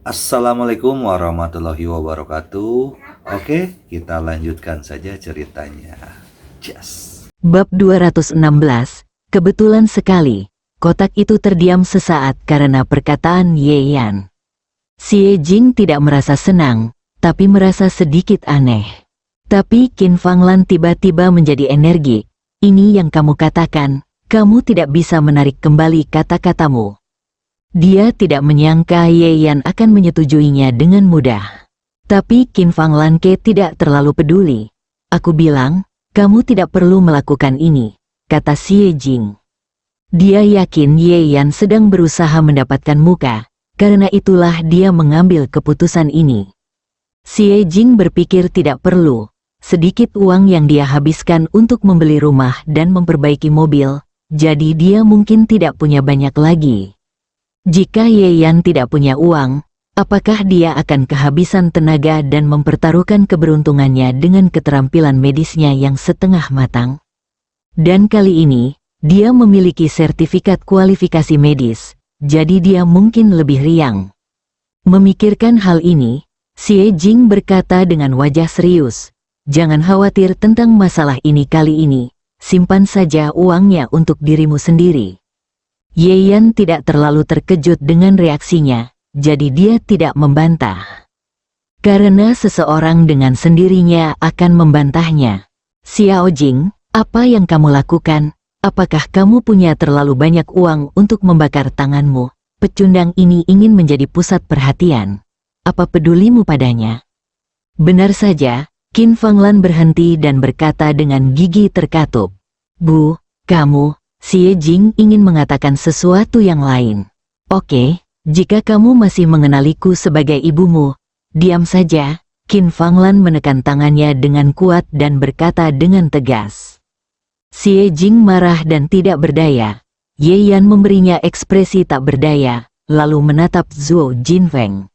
Assalamualaikum warahmatullahi wabarakatuh. Oke, kita lanjutkan saja ceritanya. Yes. Bab 216, kebetulan sekali, kotak itu terdiam sesaat karena perkataan Ye Yan. Xie Jing tidak merasa senang, tapi merasa sedikit aneh. Tapi Qin Fanglan tiba-tiba menjadi energi. Ini yang kamu katakan, kamu tidak bisa menarik kembali kata-katamu. Dia tidak menyangka Ye Yan akan menyetujuinya dengan mudah. Tapi Qin Fanglan tidak terlalu peduli. Aku bilang, kamu tidak perlu melakukan ini, kata Xie Jing. Dia yakin Ye Yan sedang berusaha mendapatkan muka, karena itulah dia mengambil keputusan ini. Xie Jing berpikir tidak perlu. Sedikit uang yang dia habiskan untuk membeli rumah dan memperbaiki mobil, jadi dia mungkin tidak punya banyak lagi. Jika Ye Yan tidak punya uang, apakah dia akan kehabisan tenaga dan mempertaruhkan keberuntungannya dengan keterampilan medisnya yang setengah matang? Dan kali ini, dia memiliki sertifikat kualifikasi medis, jadi dia mungkin lebih riang. Memikirkan hal ini, Xie Jing berkata dengan wajah serius, "Jangan khawatir tentang masalah ini kali ini, simpan saja uangnya untuk dirimu sendiri." Ye Yan tidak terlalu terkejut dengan reaksinya, jadi dia tidak membantah. Karena seseorang dengan sendirinya akan membantahnya. "Xiao Jing, apa yang kamu lakukan? Apakah kamu punya terlalu banyak uang untuk membakar tanganmu? Pecundang ini ingin menjadi pusat perhatian. Apa pedulimu padanya?" Benar saja, Qin Fanglan berhenti dan berkata dengan gigi terkatup. "Bu, kamu..." Xie Jing ingin mengatakan sesuatu yang lain. "Oke, jika kamu masih mengenaliku sebagai ibumu, diam saja." Qin Fanglan menekan tangannya dengan kuat dan berkata dengan tegas. Xie Jing marah dan tidak berdaya. Ye Yan memberinya ekspresi tak berdaya, lalu menatap Zhuo Jinfeng.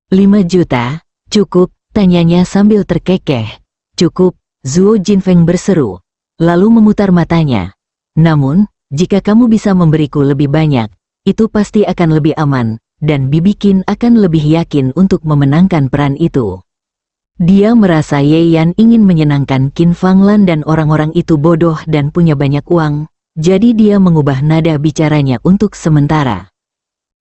5 juta, cukup, tanyanya sambil terkekeh. "Cukup," Zhuo Jinfeng berseru, lalu memutar matanya. "Namun, jika kamu bisa memberiku lebih banyak, itu pasti akan lebih aman, dan Bibi Qin akan lebih yakin untuk memenangkan peran itu." Dia merasa Ye Yan ingin menyenangkan Qin Fanglan dan orang-orang itu bodoh dan punya banyak uang, jadi dia mengubah nada bicaranya untuk sementara.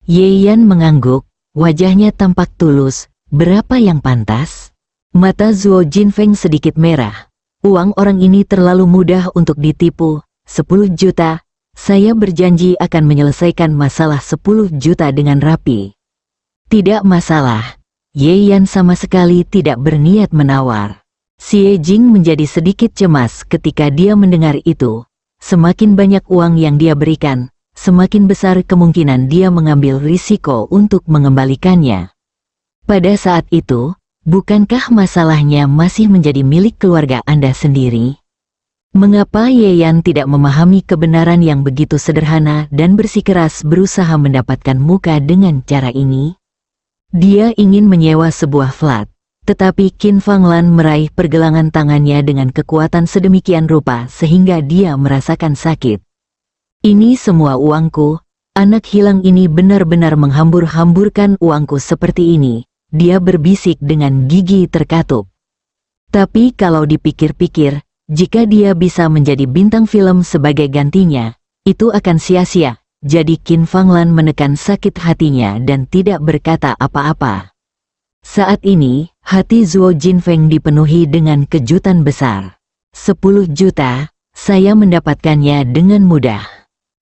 Ye Yan mengangguk, wajahnya tampak tulus. "Berapa yang pantas?" Mata Zhuo Jinfeng sedikit merah. "Uang orang ini terlalu mudah untuk ditipu. 10 juta, saya berjanji akan menyelesaikan masalah 10 juta dengan rapi." "Tidak masalah." Ye Yan sama sekali tidak berniat menawar. Xie Jing menjadi sedikit cemas ketika dia mendengar itu. Semakin banyak uang yang dia berikan, semakin besar kemungkinan dia mengambil risiko untuk mengembalikannya. Pada saat itu, bukankah masalahnya masih menjadi milik keluarga Anda sendiri? Mengapa Ye Yan tidak memahami kebenaran yang begitu sederhana dan bersikeras berusaha mendapatkan muka dengan cara ini? Dia ingin menyewa sebuah flat, tetapi Qin Fanglan meraih pergelangan tangannya dengan kekuatan sedemikian rupa sehingga dia merasakan sakit. "Ini semua uangku, anak hilang ini benar-benar menghambur-hamburkan uangku seperti ini," dia berbisik dengan gigi terkatup. Tapi kalau dipikir-pikir, jika dia bisa menjadi bintang film sebagai gantinya, itu akan sia-sia. Jadi Qin Fanglan menekan sakit hatinya dan tidak berkata apa-apa. Saat ini, hati Zhuo Jinfeng dipenuhi dengan kejutan besar. 10 juta, saya mendapatkannya dengan mudah.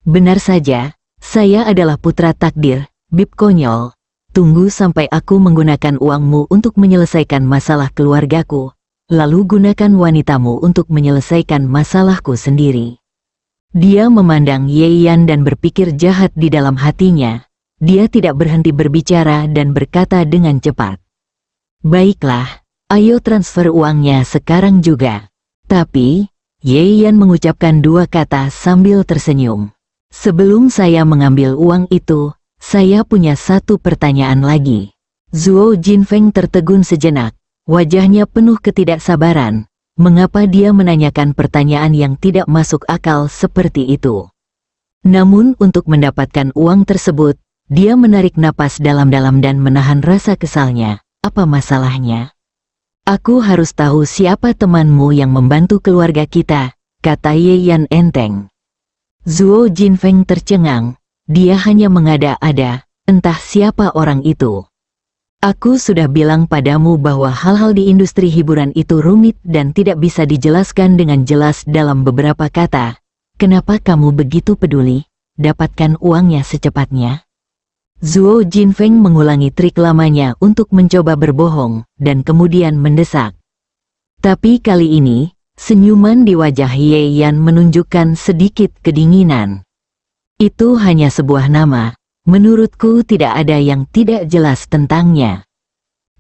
Benar saja, saya adalah putra takdir, bib konyol. Tunggu sampai aku menggunakan uangmu untuk menyelesaikan masalah keluargaku. Lalu gunakan wanitamu untuk menyelesaikan masalahku sendiri. Dia memandang Ye Yan dan berpikir jahat di dalam hatinya. Dia tidak berhenti berbicara dan berkata dengan cepat. "Baiklah, ayo transfer uangnya sekarang juga." Tapi, Ye Yan mengucapkan 2 kata sambil tersenyum. "Sebelum saya mengambil uang itu, saya punya 1 pertanyaan lagi." Zhuo Jinfeng tertegun sejenak. Wajahnya penuh ketidaksabaran. Mengapa dia menanyakan pertanyaan yang tidak masuk akal seperti itu? Namun untuk mendapatkan uang tersebut, Dia menarik napas dalam-dalam dan menahan rasa kesalnya. Apa masalahnya? Aku harus tahu siapa temanmu yang membantu keluarga kita, kata Ye Yan enteng. Zuo Jinfeng tercengang. Dia hanya mengada-ada, entah siapa orang itu. Aku sudah bilang padamu bahwa hal-hal di industri hiburan itu rumit dan tidak bisa dijelaskan dengan jelas dalam beberapa kata. Kenapa kamu begitu peduli? Dapatkan uangnya secepatnya. Zuo Jinfeng mengulangi trik lamanya untuk mencoba berbohong, dan kemudian mendesak. Tapi kali ini, senyuman di wajah Ye Yan menunjukkan sedikit kedinginan. Itu hanya sebuah nama, menurutku tidak ada yang tidak jelas tentangnya.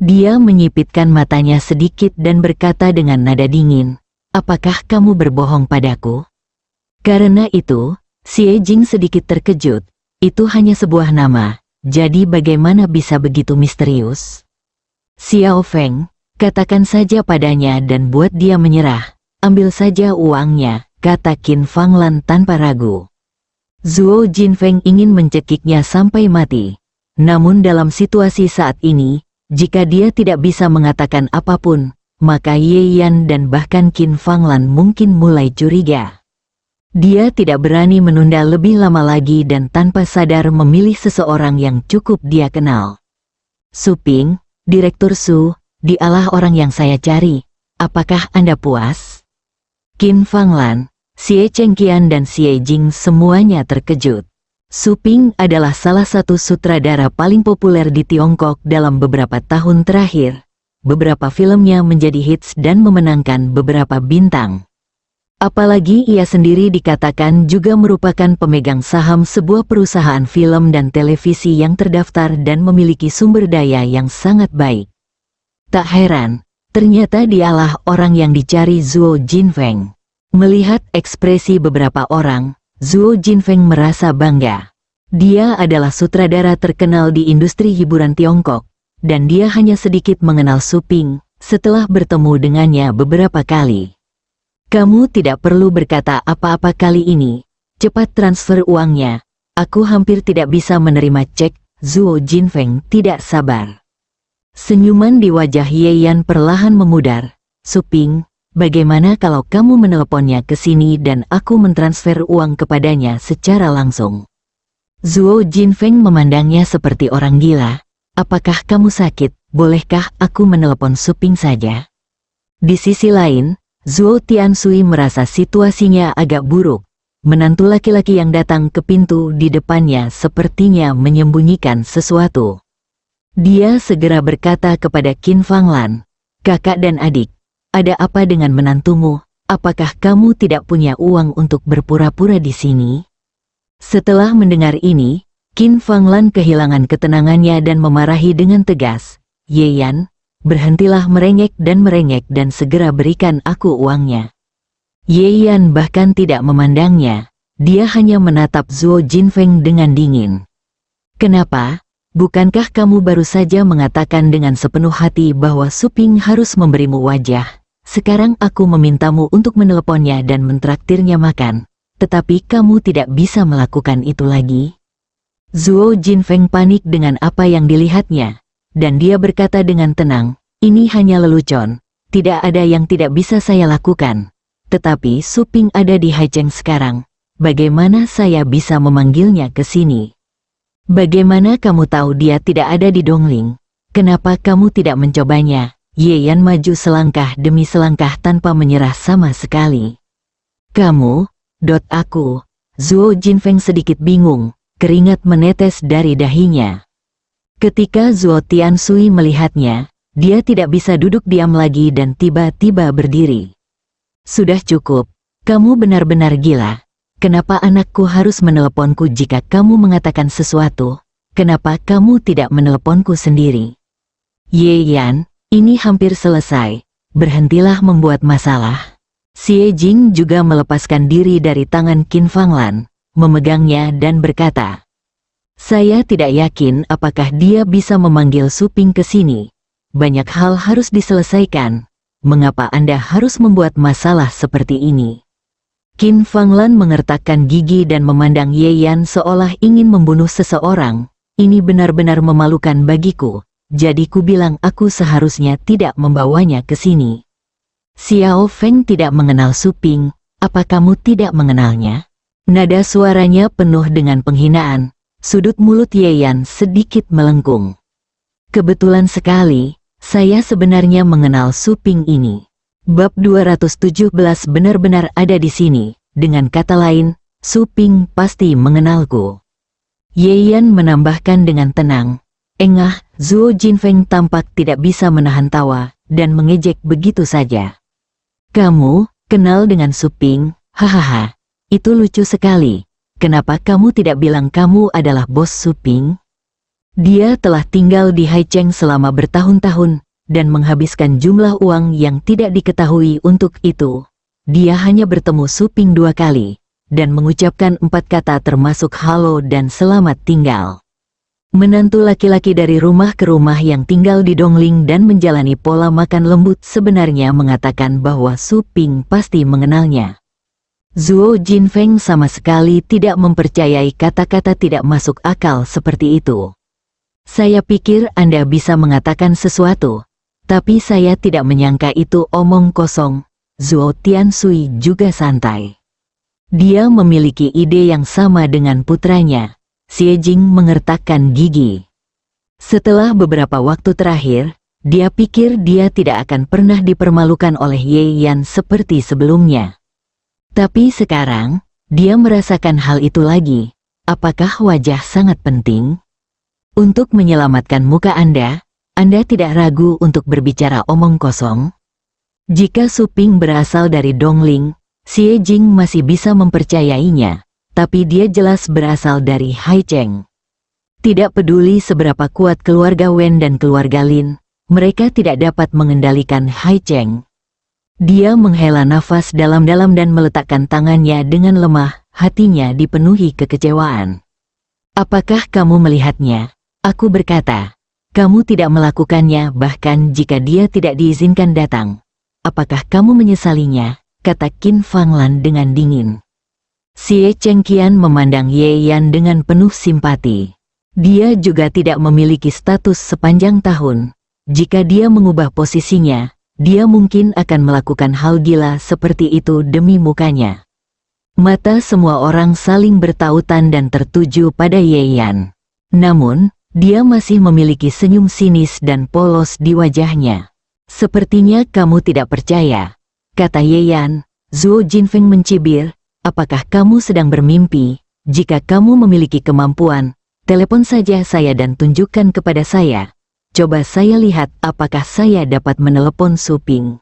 Dia menyipitkan matanya sedikit dan berkata dengan nada dingin, apakah kamu berbohong padaku? Karena itu, Xie Jing sedikit terkejut, itu hanya sebuah nama, jadi bagaimana bisa begitu misterius? Xiao Feng, katakan saja padanya dan buat dia menyerah, ambil saja uangnya, kata Qin Fanglan tanpa ragu. Zuo Jinfeng ingin mencekiknya sampai mati. Namun dalam situasi saat ini, jika dia tidak bisa mengatakan apapun, maka Ye Yan dan bahkan Qin Fanglan mungkin mulai curiga. Dia tidak berani menunda lebih lama lagi dan tanpa sadar memilih seseorang yang cukup dia kenal. Su Ping, Direktur Su, dialah orang yang saya cari. Apakah Anda puas? Qin Fanglan, Xie Chengqian dan Xie Jing semuanya terkejut. Su Ping adalah salah satu sutradara paling populer di Tiongkok dalam beberapa tahun terakhir. Beberapa filmnya menjadi hits dan memenangkan beberapa bintang. Apalagi ia sendiri dikatakan juga merupakan pemegang saham sebuah perusahaan film dan televisi yang terdaftar dan memiliki sumber daya yang sangat baik. Tak heran, ternyata dialah orang yang dicari Zuo Jinfeng. Melihat ekspresi beberapa orang, Zuo Jinfeng merasa bangga. Dia adalah sutradara terkenal di industri hiburan Tiongkok, dan dia hanya sedikit mengenal Su Ping setelah bertemu dengannya beberapa kali. Kamu tidak perlu berkata apa-apa kali ini, cepat transfer uangnya. Aku hampir tidak bisa menerima cek. Zuo Jinfeng tidak sabar. Senyuman di wajah Ye Yan perlahan memudar. Su Ping, bagaimana kalau kamu meneleponnya ke sini dan aku mentransfer uang kepadanya secara langsung? Zuo Jinfeng memandangnya seperti orang gila. Apakah kamu sakit? Bolehkah aku menelepon Su Ping saja? Di sisi lain, Zuo Tiansui merasa situasinya agak buruk. Menantu laki-laki yang datang ke pintu di depannya sepertinya menyembunyikan sesuatu. Dia segera berkata kepada Qin Fanglan, kakak dan adik, ada apa dengan menantumu? Apakah kamu tidak punya uang untuk berpura-pura di sini? Setelah mendengar ini, Qin Fanglan kehilangan ketenangannya dan memarahi dengan tegas. Ye Yan, berhentilah merengek dan segera berikan aku uangnya. Ye Yan bahkan tidak memandangnya. Dia hanya menatap Zuo Jinfeng dengan dingin. Kenapa? Bukankah kamu baru saja mengatakan dengan sepenuh hati bahwa Su Ping harus memberimu wajah? Sekarang aku memintamu untuk meneleponnya dan mentraktirnya makan, tetapi kamu tidak bisa melakukan itu lagi. Zuo Jinfeng panik dengan apa yang dilihatnya, dan dia berkata dengan tenang, ini hanya lelucon, tidak ada yang tidak bisa saya lakukan. Tetapi Su Ping ada di Haicheng sekarang, bagaimana saya bisa memanggilnya ke sini? Bagaimana kamu tahu dia tidak ada di Dongling? Kenapa kamu tidak mencobanya? Ye Yan maju selangkah demi selangkah tanpa menyerah sama sekali. Kamu, aku. Zuo Jinfeng sedikit bingung, keringat menetes dari dahinya. Ketika Zuo Tiansui melihatnya, dia tidak bisa duduk diam lagi dan tiba-tiba berdiri. Sudah cukup, kamu benar-benar gila. Kenapa anakku harus meneleponku jika kamu mengatakan sesuatu? Kenapa kamu tidak meneleponku sendiri? Ye Yan, ini hampir selesai. Berhentilah membuat masalah. Xie Jing juga melepaskan diri dari tangan Qin Fanglan, memegangnya dan berkata, saya tidak yakin apakah dia bisa memanggil Su Ping ke sini. Banyak hal harus diselesaikan. Mengapa Anda harus membuat masalah seperti ini? Qin Fanglan mengertakkan gigi dan memandang Ye Yan seolah ingin membunuh seseorang. ini benar-benar memalukan bagiku, jadi ku bilang aku seharusnya tidak membawanya ke sini. Xiao Feng tidak mengenal Su Ping, apa kamu tidak mengenalnya? Nada suaranya penuh dengan penghinaan, sudut mulut Ye Yan sedikit melengkung. Kebetulan sekali, saya sebenarnya mengenal Su Ping ini. Bab 217 benar-benar ada di sini, dengan kata lain, Su Ping pasti mengenalku. Ye Yan menambahkan dengan tenang. Engah, Zuo Jinfeng tampak tidak bisa menahan tawa, dan mengejek begitu saja. Kamu, kenal dengan Su Ping, hahaha, itu lucu sekali. Kenapa kamu tidak bilang kamu adalah bos Su Ping? Dia telah tinggal di Haicheng selama bertahun-tahun, dan menghabiskan jumlah uang yang tidak diketahui untuk itu. Dia hanya bertemu Su Ping 2 kali, dan mengucapkan 4 kata termasuk halo dan selamat tinggal. Menantu laki-laki dari rumah ke rumah yang tinggal di Dongling dan menjalani pola makan lembut sebenarnya mengatakan bahwa Su Ping pasti mengenalnya. Zuo Jinfeng sama sekali tidak mempercayai kata-kata tidak masuk akal seperti itu. Saya pikir Anda bisa mengatakan sesuatu, tapi saya tidak menyangka itu omong kosong. Zuo Tiansui juga santai. Dia memiliki ide yang sama dengan putranya. Xie Jing mengertakkan gigi. Setelah beberapa waktu terakhir, dia pikir dia tidak akan pernah dipermalukan oleh Ye Yan seperti sebelumnya. Tapi sekarang, dia merasakan hal itu lagi. Apakah wajah sangat penting? Untuk menyelamatkan muka Anda tidak ragu untuk berbicara omong kosong? Jika Su Ping berasal dari Dongling, Xie Jing masih bisa mempercayainya, tapi dia jelas berasal dari Haicheng. Tidak peduli seberapa kuat keluarga Wen dan keluarga Lin, mereka tidak dapat mengendalikan Haicheng. Dia menghela nafas dalam-dalam dan meletakkan tangannya dengan lemah, hatinya dipenuhi kekecewaan. Apakah kamu melihatnya? Aku berkata, kamu tidak melakukannya bahkan jika dia tidak diizinkan datang. Apakah kamu menyesalinya? Kata Qin Fanglan dengan dingin. Xie Chengqian memandang Ye Yan dengan penuh simpati. Dia juga tidak memiliki status sepanjang tahun. Jika dia mengubah posisinya, dia mungkin akan melakukan hal gila seperti itu demi mukanya. Mata semua orang saling bertautan dan tertuju pada Ye Yan. Namun, dia masih memiliki senyum sinis dan polos di wajahnya. Sepertinya kamu tidak percaya, kata Ye Yan. Zuo Jinfeng mencibir. Apakah kamu sedang bermimpi? Jika kamu memiliki kemampuan, telepon saja saya dan tunjukkan kepada saya. Coba saya lihat apakah saya dapat menelepon Su Ping.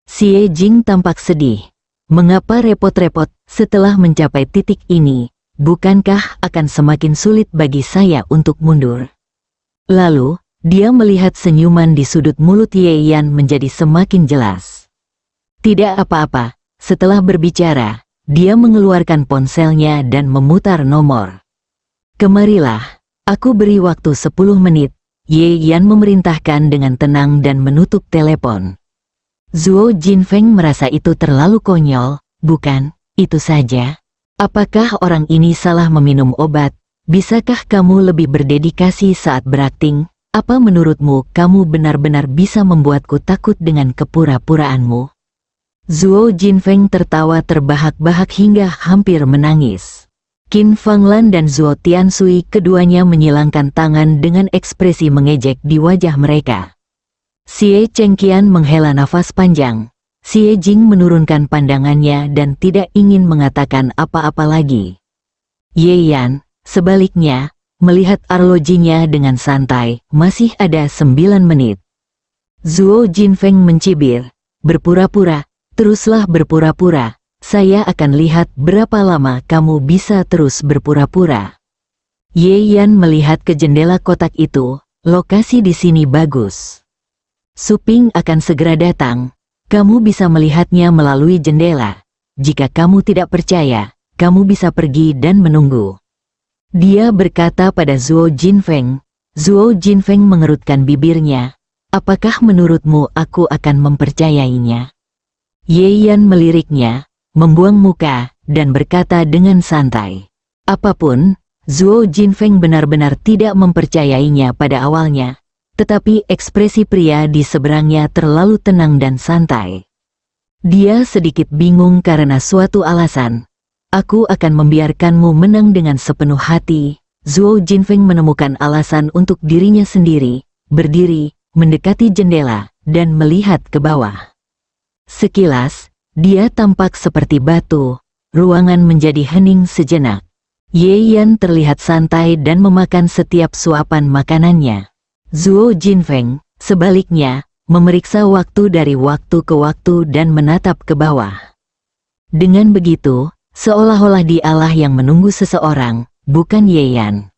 Xie Jing tampak sedih. Mengapa repot-repot? Setelah mencapai titik ini, bukankah akan semakin sulit bagi saya untuk mundur? Lalu, dia melihat senyuman di sudut mulut Ye Yan menjadi semakin jelas. Tidak apa-apa, setelah berbicara, dia mengeluarkan ponselnya dan memutar nomor. Kemarilah, aku beri waktu 10 menit, Ye Yan memerintahkan dengan tenang dan menutup telepon. Zuo Jinfeng merasa itu terlalu konyol, bukan, itu saja. Apakah orang ini salah meminum obat? Bisakah kamu lebih berdedikasi saat berakting? Apa menurutmu kamu benar-benar bisa membuatku takut dengan kepura-puraanmu? Zuo Jinfeng tertawa terbahak-bahak hingga hampir menangis. Qin Fanglan dan Zuo Tiansui keduanya menyilangkan tangan dengan ekspresi mengejek di wajah mereka. Xie Chengqian menghela nafas panjang. Xie Jing menurunkan pandangannya dan tidak ingin mengatakan apa-apa lagi. Ye Yan, sebaliknya, melihat arlojinya dengan santai, masih ada 9 menit. Zuo Jinfeng mencibir, berpura-pura. Teruslah berpura-pura, saya akan lihat berapa lama kamu bisa terus berpura-pura. Ye Yan melihat ke jendela kotak itu, lokasi di sini bagus. Su Ping akan segera datang, kamu bisa melihatnya melalui jendela. Jika kamu tidak percaya, kamu bisa pergi dan menunggu. Dia berkata pada Zuo Jinfeng. Zuo Jinfeng mengerutkan bibirnya, apakah menurutmu aku akan mempercayainya? Ye Yan meliriknya, membuang muka, dan berkata dengan santai. Apapun, Zhuo Jinfeng benar-benar tidak mempercayainya pada awalnya, tetapi ekspresi pria di seberangnya terlalu tenang dan santai. Dia sedikit bingung karena suatu alasan. Aku akan membiarkanmu menang dengan sepenuh hati. Zhuo Jinfeng menemukan alasan untuk dirinya sendiri, berdiri, mendekati jendela, dan melihat ke bawah. Sekilas, dia tampak seperti batu. Ruangan menjadi hening sejenak. Ye Yan terlihat santai dan memakan setiap suapan makanannya. Zhuo Jinfeng, sebaliknya, memeriksa waktu dari waktu ke waktu dan menatap ke bawah. Dengan begitu, seolah-olah dialah yang menunggu seseorang, bukan Ye Yan.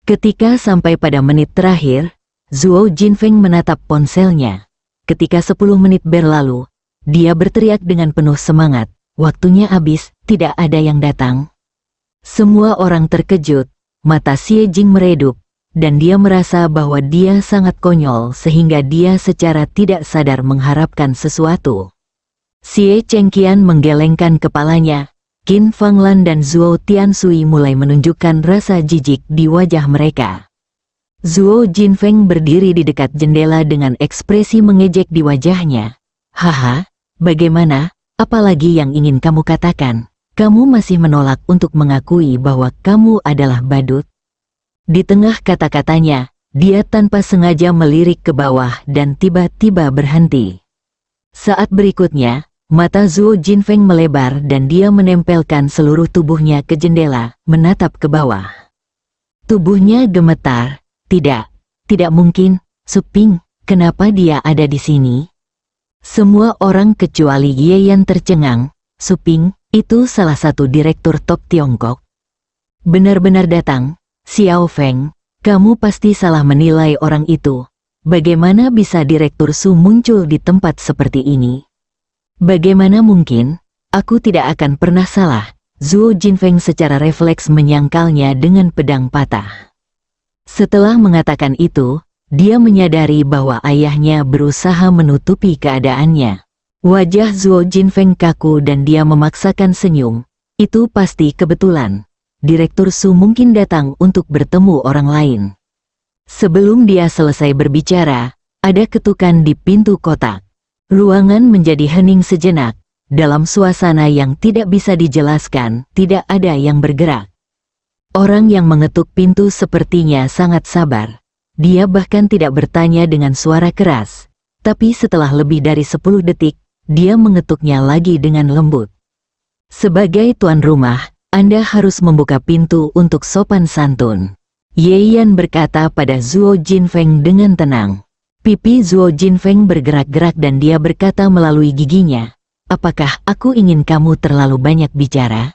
Ketika sampai pada menit terakhir, Zhuo Jinfeng menatap ponselnya. Ketika 10 menit berlalu, dia berteriak dengan penuh semangat, "Waktunya habis, tidak ada yang datang." Semua orang terkejut, mata Xie Jing meredup, dan dia merasa bahwa dia sangat konyol sehingga dia secara tidak sadar mengharapkan sesuatu. Xie Chengqian menggelengkan kepalanya. Qin Fanglan dan Zhuo Tianshui mulai menunjukkan rasa jijik di wajah mereka. Zhuo Jinfeng berdiri di dekat jendela dengan ekspresi mengejek di wajahnya. "Haha, bagaimana? Apalagi yang ingin kamu katakan? Kamu masih menolak untuk mengakui bahwa kamu adalah badut?" Di tengah kata-katanya, dia tanpa sengaja melirik ke bawah dan tiba-tiba berhenti. Saat berikutnya, mata Zhuo Jinfeng melebar dan dia menempelkan seluruh tubuhnya ke jendela, menatap ke bawah. Tubuhnya gemetar. Tidak mungkin, Su Ping, kenapa dia ada di sini? Semua orang kecuali Ye Yan tercengang. "Su Ping, itu salah satu direktur top Tiongkok. Benar-benar datang. Xiao Feng, kamu pasti salah menilai orang itu. Bagaimana bisa Direktur Su muncul di tempat seperti ini?" "Bagaimana mungkin? Aku tidak akan pernah salah." Zhuo Jinfeng secara refleks menyangkalnya dengan pedang patah. Setelah mengatakan itu, dia menyadari bahwa ayahnya berusaha menutupi keadaannya. Wajah Zhuo Jinfeng kaku dan dia memaksakan senyum. "Itu pasti kebetulan. Direktur Su mungkin datang untuk bertemu orang lain." Sebelum dia selesai berbicara, ada ketukan di pintu kotak. Ruangan menjadi hening sejenak. Dalam suasana yang tidak bisa dijelaskan, tidak ada yang bergerak. Orang yang mengetuk pintu sepertinya sangat sabar. Dia bahkan tidak bertanya dengan suara keras. Tapi setelah lebih dari 10 detik, dia mengetuknya lagi dengan lembut. "Sebagai tuan rumah, Anda harus membuka pintu untuk sopan santun," Ye Yan berkata pada Zhuo Jinfeng dengan tenang. Pipi Zhuo Jinfeng bergerak-gerak dan dia berkata melalui giginya, "Apakah aku ingin kamu terlalu banyak bicara?"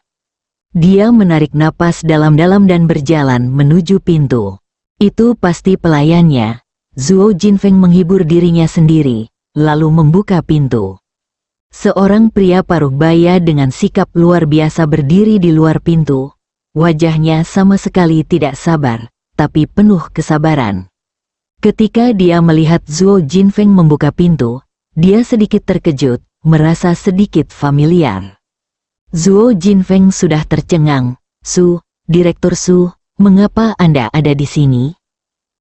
Dia menarik napas dalam-dalam dan berjalan menuju pintu. "Itu pasti pelayannya." Zhuo Jinfeng menghibur dirinya sendiri, lalu membuka pintu. Seorang pria paruh baya dengan sikap luar biasa berdiri di luar pintu. Wajahnya sama sekali tidak sabar, tapi penuh kesabaran. Ketika dia melihat Zhuo Jinfeng membuka pintu, dia sedikit terkejut, merasa sedikit familiar. Zhuo Jinfeng sudah tercengang. "Su, Direktur Su, mengapa Anda ada di sini?"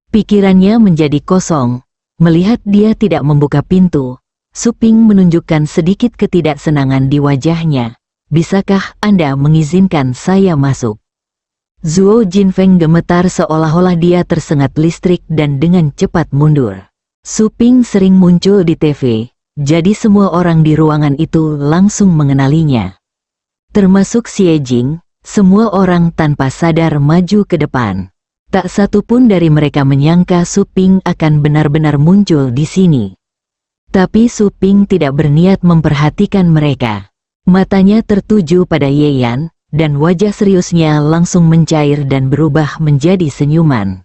Pikirannya menjadi kosong. Melihat dia tidak membuka pintu, Su Ping menunjukkan sedikit ketidaksenangan di wajahnya. "Bisakah Anda mengizinkan saya masuk?" Zhuo Jinfeng gemetar seolah-olah dia tersengat listrik dan dengan cepat mundur. Su Ping sering muncul di TV, jadi semua orang di ruangan itu langsung mengenalinya. Termasuk Xie Jing, semua orang tanpa sadar maju ke depan. Tak satu pun dari mereka menyangka Su Ping akan benar-benar muncul di sini. Tapi Su Ping tidak berniat memperhatikan mereka. Matanya tertuju pada Ye Yan, dan wajah seriusnya langsung mencair dan berubah menjadi senyuman.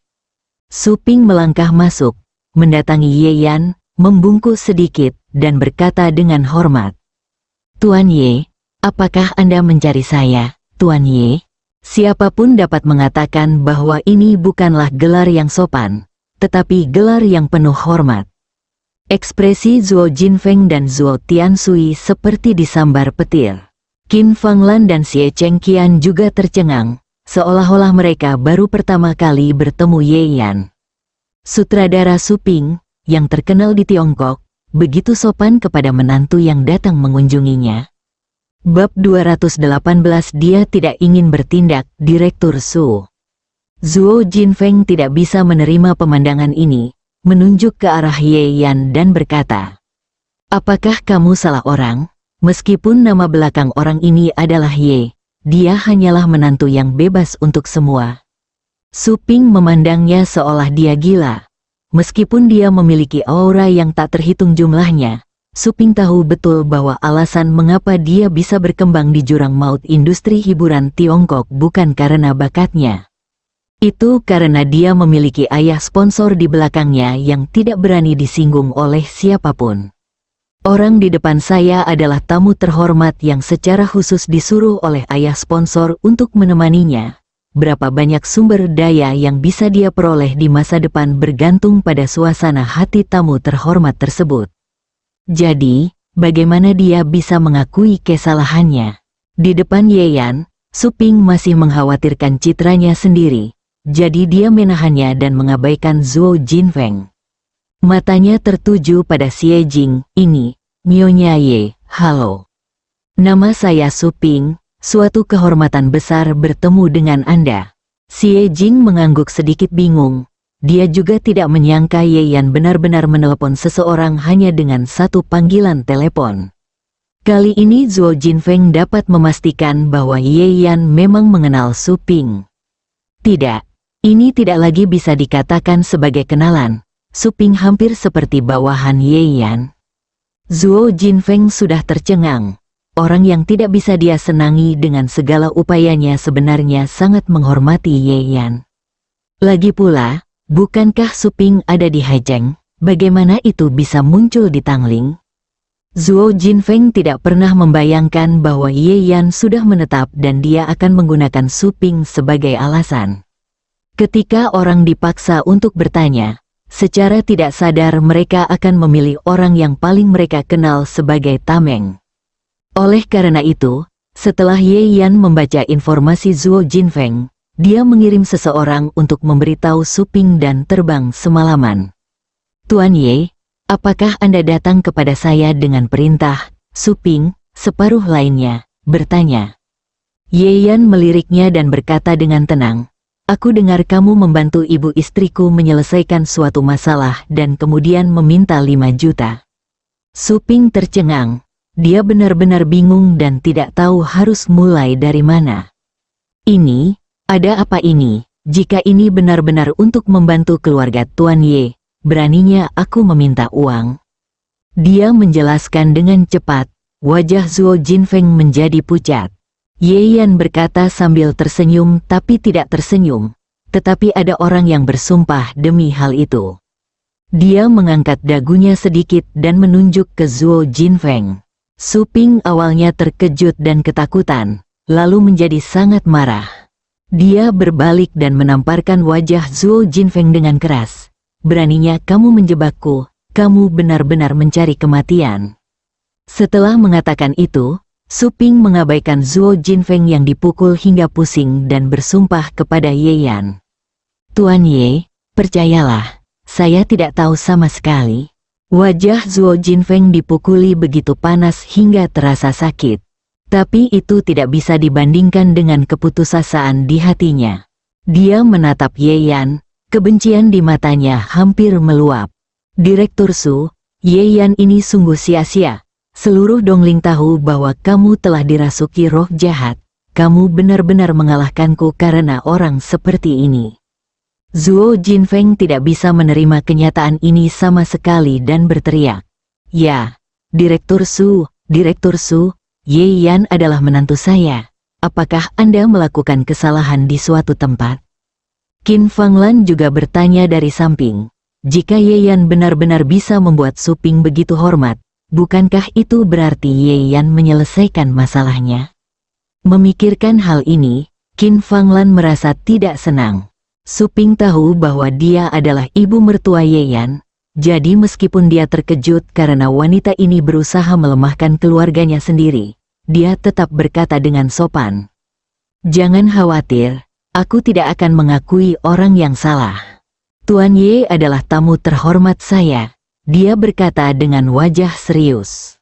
Su Ping melangkah masuk, mendatangi Ye Yan, membungkuk sedikit, dan berkata dengan hormat, "Tuan Ye, apakah Anda mencari saya, Tuan Ye?" Siapapun dapat mengatakan bahwa ini bukanlah gelar yang sopan, tetapi gelar yang penuh hormat. Ekspresi Zhuo Jinfeng dan Zhuo Tianshui seperti disambar petir. Qin Fanglan dan Xie Chengqian juga tercengang. seolah-olah mereka baru pertama kali bertemu Ye Yan. Sutradara Su Ping, yang terkenal di Tiongkok, begitu sopan kepada menantu yang datang mengunjunginya. Bab 218 Dia tidak ingin bertindak, Direktur Su. Zuo Jinfeng tidak bisa menerima pemandangan ini, menunjuk ke arah Ye Yan dan berkata, "Apakah kamu salah orang? Meskipun nama belakang orang ini adalah Ye, dia hanyalah menantu yang bebas untuk semua." Su Ping memandangnya seolah dia gila. Meskipun dia memiliki aura yang tak terhitung jumlahnya, Su Ping tahu betul bahwa alasan mengapa dia bisa berkembang di jurang maut industri hiburan Tiongkok bukan karena bakatnya. Itu karena dia memiliki ayah sponsor di belakangnya yang tidak berani disinggung oleh siapapun. Orang di depan saya adalah tamu terhormat yang secara khusus disuruh oleh ayah sponsor untuk menemaninya. Berapa banyak sumber daya yang bisa dia peroleh di masa depan bergantung pada suasana hati tamu terhormat tersebut. Jadi, bagaimana dia bisa mengakui kesalahannya? Di depan Ye Yan, Su Ping masih mengkhawatirkan citranya sendiri. Jadi dia menahannya dan mengabaikan Zuo Jinfeng. Matanya tertuju pada Xie Jing, "Ini, Nyonya Ye, halo. Nama saya Su Ping, suatu kehormatan besar bertemu dengan Anda." Xie Jing mengangguk sedikit bingung. Dia juga tidak menyangka Ye Yan benar-benar menelepon seseorang hanya dengan satu panggilan telepon. Kali ini Zuo Jinfeng dapat memastikan bahwa Ye Yan memang mengenal Su Ping. Tidak, ini tidak lagi bisa dikatakan sebagai kenalan. Su Ping hampir seperti bawahan Ye Yan. Zuo Jinfeng sudah tercengang. Orang yang tidak bisa dia senangi dengan segala upayanya sebenarnya sangat menghormati Ye Yan. Lagi pula, bukankah Su Ping ada di Haijeng? Bagaimana itu bisa muncul di Tangling? Zuo Jinfeng tidak pernah membayangkan bahwa Ye Yan sudah menetap dan dia akan menggunakan Su Ping sebagai alasan. Ketika orang dipaksa untuk bertanya, secara tidak sadar mereka akan memilih orang yang paling mereka kenal sebagai tameng. Oleh karena itu, setelah Ye Yan membaca informasi Zuo Jinfeng, dia mengirim seseorang untuk memberitahu Su Ping dan terbang semalaman. "Tuan Ye, apakah Anda datang kepada saya dengan perintah?" Su Ping, separuh lainnya, bertanya. Ye Yan meliriknya dan berkata dengan tenang, "Aku dengar kamu membantu ibu istriku menyelesaikan suatu masalah dan kemudian meminta 5 juta. Su Ping tercengang. Dia benar-benar bingung dan tidak tahu harus mulai dari mana. "Ini, ada apa ini? Jika ini benar-benar untuk membantu keluarga Tuan Ye, beraninya aku meminta uang." Dia menjelaskan dengan cepat. Wajah Zuo Jinfeng menjadi pucat. Ye Yan berkata sambil tersenyum tapi tidak tersenyum. Tetapi ada orang yang bersumpah demi hal itu. Dia mengangkat dagunya sedikit dan menunjuk ke Zuo Jinfeng. Su Ping awalnya terkejut dan ketakutan, lalu menjadi sangat marah. Dia berbalik dan menamparkan wajah Zuo Jinfeng dengan keras. "Beraninya kamu menjebakku, kamu benar-benar mencari kematian." Setelah mengatakan itu, Su Ping mengabaikan Zuo Jinfeng yang dipukul hingga pusing dan bersumpah kepada Ye Yan. "Tuan Ye, percayalah, saya tidak tahu sama sekali." Wajah Zuo Jinfeng dipukuli begitu panas hingga terasa sakit. Tapi itu tidak bisa dibandingkan dengan keputusasaan di hatinya. Dia menatap Ye Yan, kebencian di matanya hampir meluap. "Direktur Su, Ye Yan ini sungguh sia-sia. Seluruh Dongling tahu bahwa kamu telah dirasuki roh jahat. Kamu benar-benar mengalahkanku karena orang seperti ini." Zuo Jinfeng tidak bisa menerima kenyataan ini sama sekali dan berteriak, "Ya, Direktur Su, Ye Yan adalah menantu saya. Apakah Anda melakukan kesalahan di suatu tempat?" Qin Fanglan juga bertanya dari samping, "Jika Ye Yan benar-benar bisa membuat Su Ping begitu hormat, bukankah itu berarti Ye Yan menyelesaikan masalahnya?" Memikirkan hal ini, Qin Fanglan merasa tidak senang. Su Ping tahu bahwa dia adalah ibu mertua Ye Yan, jadi meskipun dia terkejut karena wanita ini berusaha melemahkan keluarganya sendiri, dia tetap berkata dengan sopan, "Jangan khawatir, aku tidak akan mengakui orang yang salah. Tuan Ye adalah tamu terhormat saya, dia berkata dengan wajah serius.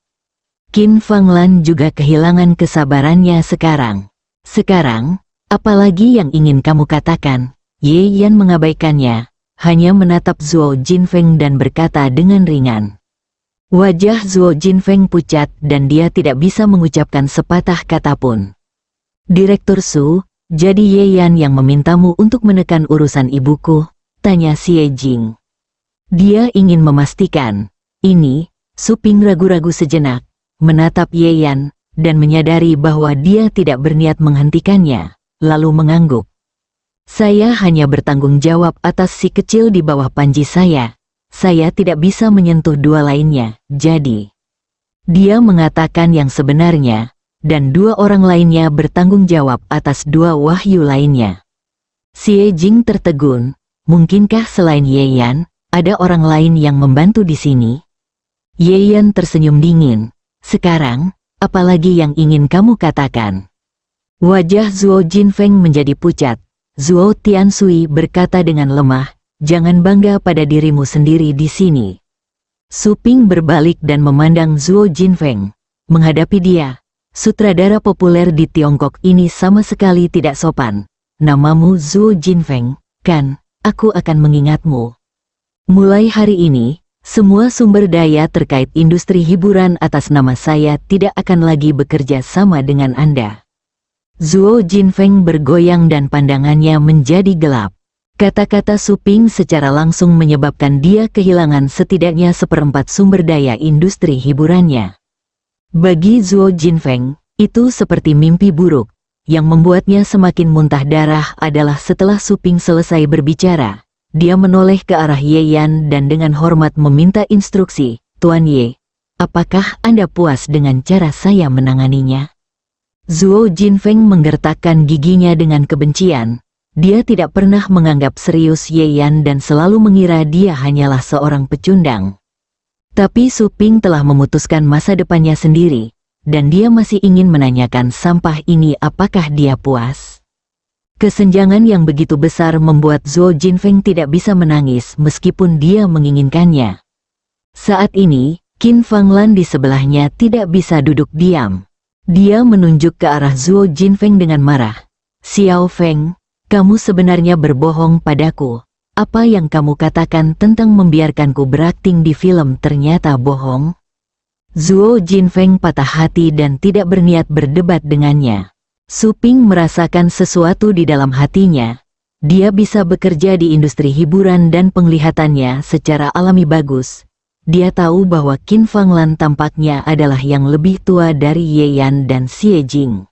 Qin Fanglan juga kehilangan kesabarannya sekarang. Sekarang, apalagi yang ingin kamu katakan? Ye Yan mengabaikannya, hanya menatap Zhuo Jinfeng dan berkata dengan ringan. Wajah Zhuo Jinfeng pucat dan dia tidak bisa mengucapkan sepatah kata pun. Direktur Su, jadi Ye Yan yang memintamu untuk menekan urusan ibuku? Tanya Xie Jing. Dia ingin memastikan. Ini, Su Ping ragu-ragu sejenak, menatap Ye Yan, dan menyadari bahwa dia tidak berniat menghentikannya, lalu mengangguk. Saya hanya bertanggung jawab atas si kecil di bawah panji saya. Saya tidak bisa menyentuh dua lainnya, jadi. Dia mengatakan yang sebenarnya, dan dua orang lainnya bertanggung jawab atas dua wahyu lainnya. Xie Jing tertegun, mungkinkah selain Ye Yan, ada orang lain yang membantu di sini? Ye Yan tersenyum dingin. Sekarang, apalagi yang ingin kamu katakan? Wajah Zhuo Jinfeng menjadi pucat. Zhuo Tiansui berkata dengan lemah, jangan bangga pada dirimu sendiri di sini. Su Ping berbalik dan memandang Zhuo Jinfeng. Menghadapi dia, sutradara populer di Tiongkok ini sama sekali tidak sopan. Namamu Zhuo Jinfeng, kan? Aku akan mengingatmu. Mulai hari ini, semua sumber daya terkait industri hiburan atas nama saya tidak akan lagi bekerja sama dengan Anda. Zhuo Jinfeng bergoyang dan pandangannya menjadi gelap. Kata-kata Su Ping secara langsung menyebabkan dia kehilangan setidaknya seperempat sumber daya industri hiburannya. Bagi Zhuo Jinfeng, itu seperti mimpi buruk. Yang membuatnya semakin muntah darah adalah setelah Su Ping selesai berbicara, dia menoleh ke arah Ye Yan dan dengan hormat meminta instruksi, Tuan Ye, apakah Anda puas dengan cara saya menanganinya? Zhuo Jinfeng menggertakkan giginya dengan kebencian. Dia tidak pernah menganggap serius Ye Yan dan selalu mengira dia hanyalah seorang pecundang. Tapi Su Ping telah memutuskan masa depannya sendiri, dan dia masih ingin menanyakan sampah ini apakah dia puas. Kesenjangan yang begitu besar membuat Zhuo Jinfeng tidak bisa menangis meskipun dia menginginkannya. Saat ini, Qin Fanglan di sebelahnya tidak bisa duduk diam. Dia menunjuk ke arah Zhuo Jinfeng dengan marah. Xiao Feng, kamu sebenarnya berbohong padaku. Apa yang kamu katakan tentang membiarkanku berakting di film ternyata bohong? Zhuo Jinfeng patah hati dan tidak berniat berdebat dengannya. Su Ping merasakan sesuatu di dalam hatinya. Dia bisa bekerja di industri hiburan dan penglihatannya secara alami bagus. Dia tahu bahwa Qin Fanglan tampaknya adalah yang lebih tua dari Ye Yan dan Xie Jing.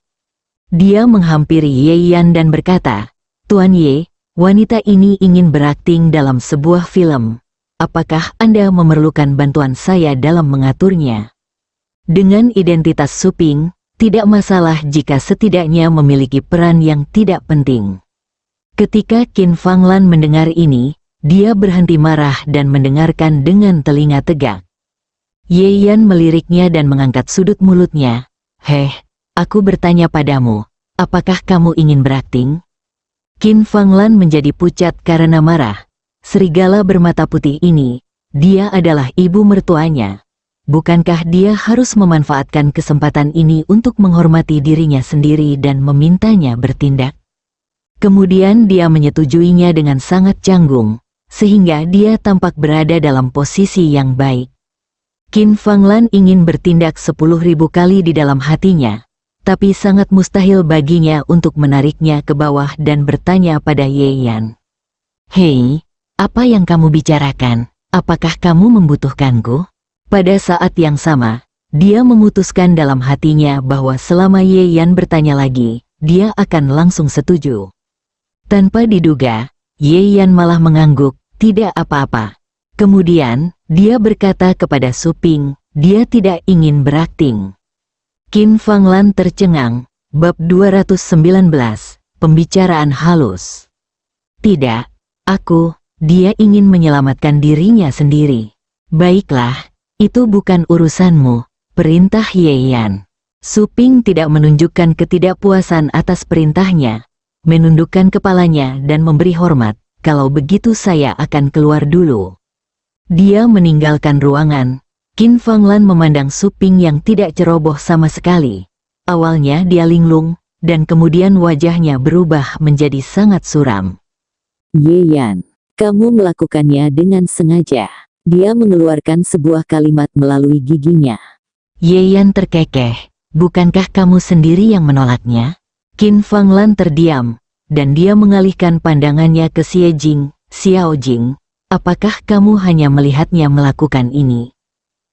Dia menghampiri Ye Yan dan berkata, Tuan Ye, wanita ini ingin berakting dalam sebuah film. Apakah Anda memerlukan bantuan saya dalam mengaturnya? Dengan identitas Su Ping, tidak masalah jika setidaknya memiliki peran yang tidak penting. Ketika Qin Fanglan mendengar ini, dia berhenti marah dan mendengarkan dengan telinga tegak. Ye Yan meliriknya dan mengangkat sudut mulutnya. Heh, aku bertanya padamu, apakah kamu ingin berakting? Qin Fanglan menjadi pucat karena marah. Serigala bermata putih ini, dia adalah ibu mertuanya. Bukankah dia harus memanfaatkan kesempatan ini untuk menghormati dirinya sendiri dan memintanya bertindak? Kemudian dia menyetujuinya dengan sangat canggung, sehingga dia tampak berada dalam posisi yang baik. Qin Fanglan ingin bertindak 10.000 kali di dalam hatinya, tapi sangat mustahil baginya untuk menariknya ke bawah dan bertanya pada Ye Yan. Hei, apa yang kamu bicarakan? Apakah kamu membutuhkanku? Pada saat yang sama, dia memutuskan dalam hatinya bahwa selama Ye Yan bertanya lagi, dia akan langsung setuju. Tanpa diduga, Ye Yan malah mengangguk, tidak apa-apa. Kemudian, dia berkata kepada Su Ping, dia tidak ingin berakting. Qin Fanglan tercengang, bab 219, pembicaraan halus. Tidak, dia ingin menyelamatkan dirinya sendiri. Baiklah, itu bukan urusanmu, perintah Ye Yan. Su Ping tidak menunjukkan ketidakpuasan atas perintahnya. menundukkan kepalanya dan memberi hormat. Kalau begitu saya akan keluar dulu. Dia meninggalkan ruangan. Qin Fanglan memandang Su Ping yang tidak ceroboh sama sekali. Awalnya dia linglung, dan kemudian wajahnya berubah menjadi sangat suram. Ye Yan, kamu melakukannya dengan sengaja. Dia mengeluarkan sebuah kalimat melalui giginya. Ye Yan terkekeh. Bukankah kamu sendiri yang menolaknya? Qin Fanglan terdiam, dan dia mengalihkan pandangannya ke Xie Jing. Xiao Jing, apakah kamu hanya melihatnya melakukan ini?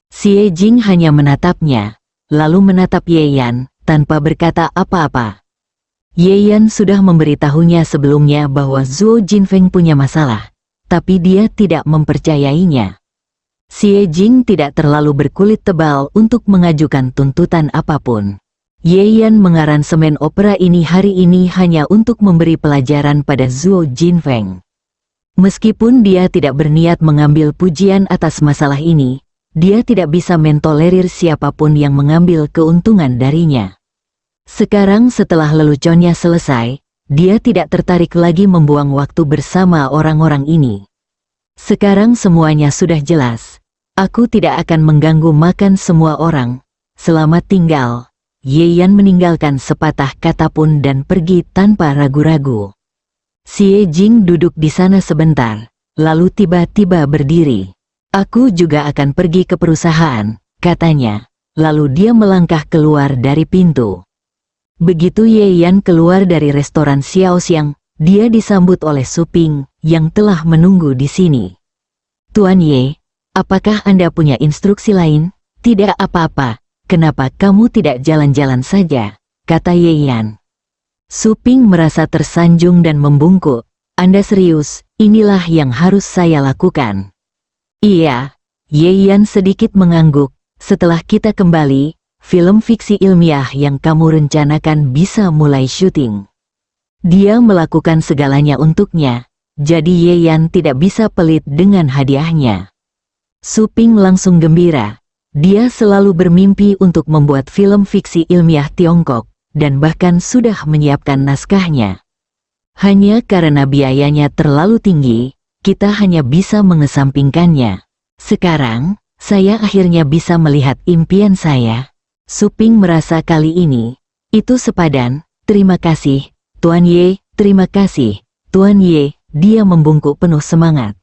Xie Jing hanya menatapnya, lalu menatap Ye Yan, tanpa berkata apa-apa. Ye Yan sudah memberitahunya sebelumnya bahwa Zhuo Jinfeng punya masalah, tapi dia tidak mempercayainya. Xie Jing tidak terlalu berkulit tebal untuk mengajukan tuntutan apapun. Ye Yan mengaransemen opera ini hari ini hanya untuk memberi pelajaran pada Zhuo Jinfeng. Meskipun dia tidak berniat mengambil pujian atas masalah ini, dia tidak bisa mentolerir siapapun yang mengambil keuntungan darinya. Sekarang setelah leluconnya selesai, dia tidak tertarik lagi membuang waktu bersama orang-orang ini. Sekarang semuanya sudah jelas. Aku tidak akan mengganggu makan semua orang. Selamat tinggal. Ye Yan meninggalkan sepatah kata pun dan pergi tanpa ragu-ragu. Xie Jing duduk di sana sebentar, lalu tiba-tiba berdiri. Aku juga akan pergi ke perusahaan, katanya. Lalu dia melangkah keluar dari pintu. Begitu Ye Yan keluar dari restoran Xiao Xiang, dia disambut oleh Su Ping, yang telah menunggu di sini. Tuan Ye, apakah Anda punya instruksi lain? Tidak apa-apa. Kenapa kamu tidak jalan-jalan saja? Kata Ye Yan. Su Ping merasa tersanjung dan membungkuk. Anda serius, inilah yang harus saya lakukan. Iya, Ye Yan sedikit mengangguk. Setelah kita kembali, film fiksi ilmiah yang kamu rencanakan bisa mulai syuting. Dia melakukan segalanya untuknya, jadi Ye Yan tidak bisa pelit dengan hadiahnya. Su Ping langsung gembira. Dia selalu bermimpi untuk membuat film fiksi ilmiah Tiongkok, dan bahkan sudah menyiapkan naskahnya. Hanya karena biayanya terlalu tinggi, kita hanya bisa mengesampingkannya. Sekarang, saya akhirnya bisa melihat impian saya. Su Ping merasa kali ini, itu sepadan. Terima kasih, Tuan Ye, terima kasih, Tuan Ye. Dia membungkuk penuh semangat.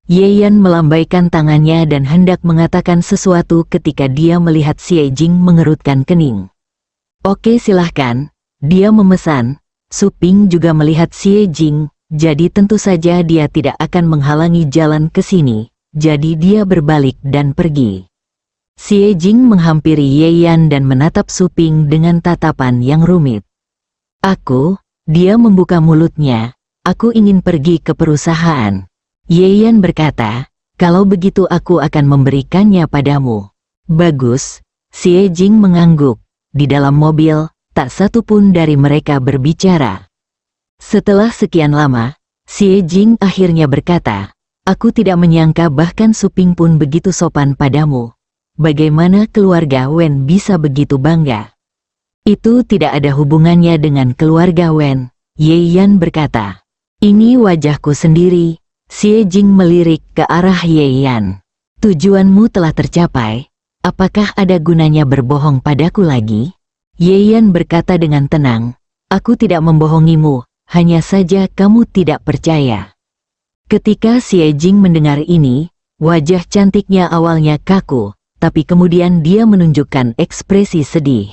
Ye Yan melambaikan tangannya dan hendak mengatakan sesuatu ketika dia melihat Xie Jing mengerutkan kening. Oke silahkan, dia memesan. Su Ping juga melihat Xie Jing, jadi tentu saja dia tidak akan menghalangi jalan ke sini, jadi dia berbalik dan pergi. Xie Jing menghampiri Ye Yan dan menatap Su Ping dengan tatapan yang rumit. Dia membuka mulutnya, aku ingin pergi ke perusahaan. Ye Yan berkata, kalau begitu aku akan memberikannya padamu. Bagus, Xie Jing mengangguk. Di dalam mobil, tak satu pun dari mereka berbicara. Setelah sekian lama, Xie Jing akhirnya berkata, aku tidak menyangka bahkan Su Ping pun begitu sopan padamu. Bagaimana keluarga Wen bisa begitu bangga? Itu tidak ada hubungannya dengan keluarga Wen, Ye Yan berkata. Ini wajahku sendiri. Xie Jing melirik ke arah Ye Yan. Tujuanmu telah tercapai. Apakah ada gunanya berbohong padaku lagi? Ye Yan berkata dengan tenang. Aku tidak membohongimu, hanya saja kamu tidak percaya. Ketika Xie Jing mendengar ini, wajah cantiknya awalnya kaku, tapi kemudian dia menunjukkan ekspresi sedih.